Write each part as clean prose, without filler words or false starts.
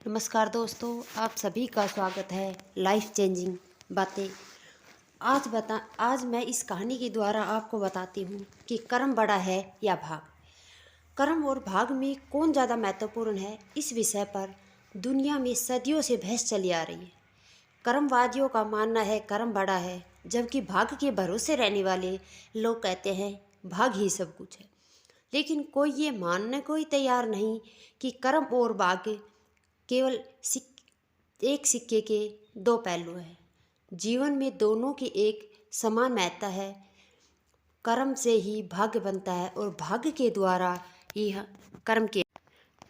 नमस्कार दोस्तों, आप सभी का स्वागत है लाइफ चेंजिंग बातें। आज मैं इस कहानी के द्वारा आपको बताती हूँ कि कर्म बड़ा है या भाग। कर्म और भाग में कौन ज़्यादा महत्वपूर्ण है, इस विषय पर दुनिया में सदियों से बहस चली आ रही है। कर्मवादियों का मानना है कर्म बड़ा है, जबकि भाग के भरोसे रहने वाले लोग कहते हैं भाग ही सब कुछ है। लेकिन कोई ये मानने को ही तैयार नहीं कि कर्म और भाग्य केवल एक सिक्के के दो पहलू हैं। जीवन में दोनों की एक समान महत्ता है। कर्म से ही भाग्य बनता है और भाग्य के द्वारा ही कर्म के।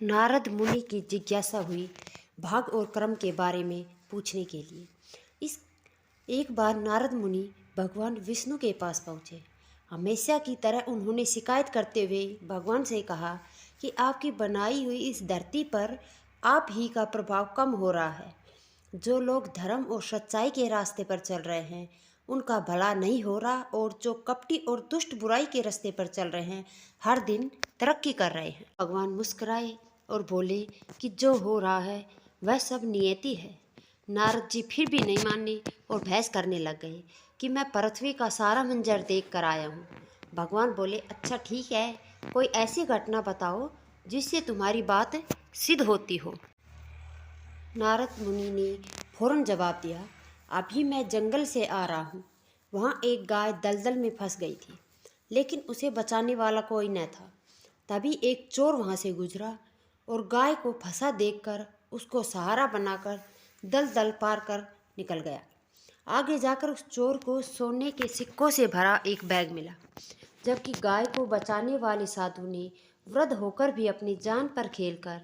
नारद मुनि की जिज्ञासा हुई भाग और कर्म के बारे में पूछने के लिए। इस एक बार नारद मुनि भगवान विष्णु के पास पहुँचे। हमेशा की तरह उन्होंने शिकायत करते हुए भगवान से कहा कि आपकी बनाई हुई इस धरती पर आप ही का प्रभाव कम हो रहा है। जो लोग धर्म और सच्चाई के रास्ते पर चल रहे हैं उनका भला नहीं हो रहा, और जो कपटी और दुष्ट बुराई के रास्ते पर चल रहे हैं हर दिन तरक्की कर रहे हैं। भगवान मुस्कुराए और बोले कि जो हो रहा है वह सब नियति है। नारद जी फिर भी नहीं माने और बहस करने लग गए कि मैं पृथ्वी का सारा मंजर देख कर आया हूँ। भगवान बोले, अच्छा ठीक है, कोई ऐसी घटना बताओ जिससे तुम्हारी बात सिद्ध होती हो। नारद मुनि ने फौरन जवाब दिया, अभी मैं जंगल से आ रहा हूँ। वहाँ एक गाय दलदल में फंस गई थी, लेकिन उसे बचाने वाला कोई न था। तभी एक चोर वहाँ से गुजरा और गाय को फंसा देखकर उसको सहारा बनाकर दलदल पार कर निकल गया। आगे जाकर उस चोर को सोने के सिक्कों से भरा एक बैग मिला, जबकि गाय को बचाने वाले साधु ने वृद्ध होकर भी अपनी जान पर खेलकर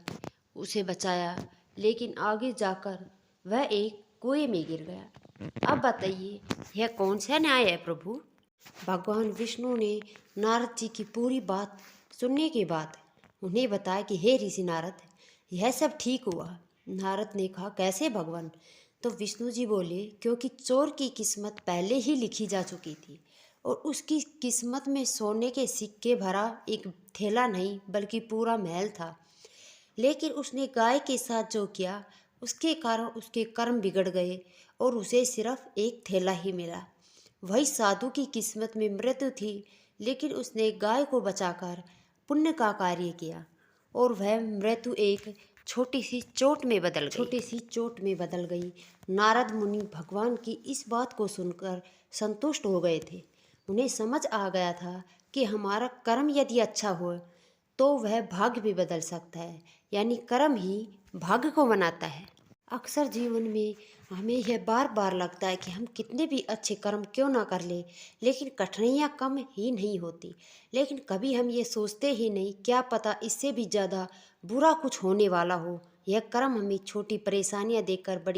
उसे बचाया, लेकिन आगे जाकर वह एक कुएं में गिर गया। अब बताइए यह कौन सा न्याय है प्रभु? भगवान विष्णु ने नारद जी की पूरी बात सुनने के बाद उन्हें बताया कि हे ऋषि नारद, यह सब ठीक हुआ। नारद ने कहा, कैसे भगवान? तो विष्णु जी बोले, क्योंकि चोर की किस्मत पहले ही लिखी जा चुकी थी और उसकी किस्मत में सोने के सिक्के भरा एक थैला नहीं बल्कि पूरा महल था। लेकिन उसने गाय के साथ जो किया उसके कारण उसके कर्म बिगड़ गए और उसे सिर्फ एक थैला ही मिला। वही साधु की किस्मत में मृत्यु थी, लेकिन उसने गाय को बचाकर पुण्य का कार्य किया और वह मृत्यु एक छोटी सी चोट में बदल गई। नारद मुनि भगवान की इस बात को सुनकर संतुष्ट हो गए थे। उन्हें समझ आ गया था कि हमारा कर्म यदि अच्छा हो तो वह भाग्य भी बदल सकता है, यानी कर्म ही भाग्य को बनाता है। अक्सर जीवन में हमें यह बार बार लगता है कि हम कितने भी अच्छे कर्म क्यों ना कर ले, लेकिन कठिनाइयाँ कम ही नहीं होती। लेकिन कभी हम ये सोचते ही नहीं, क्या पता इससे भी ज़्यादा बुरा कुछ होने वाला हो। यह कर्म हमें छोटी परेशानियाँ देकर बड़ी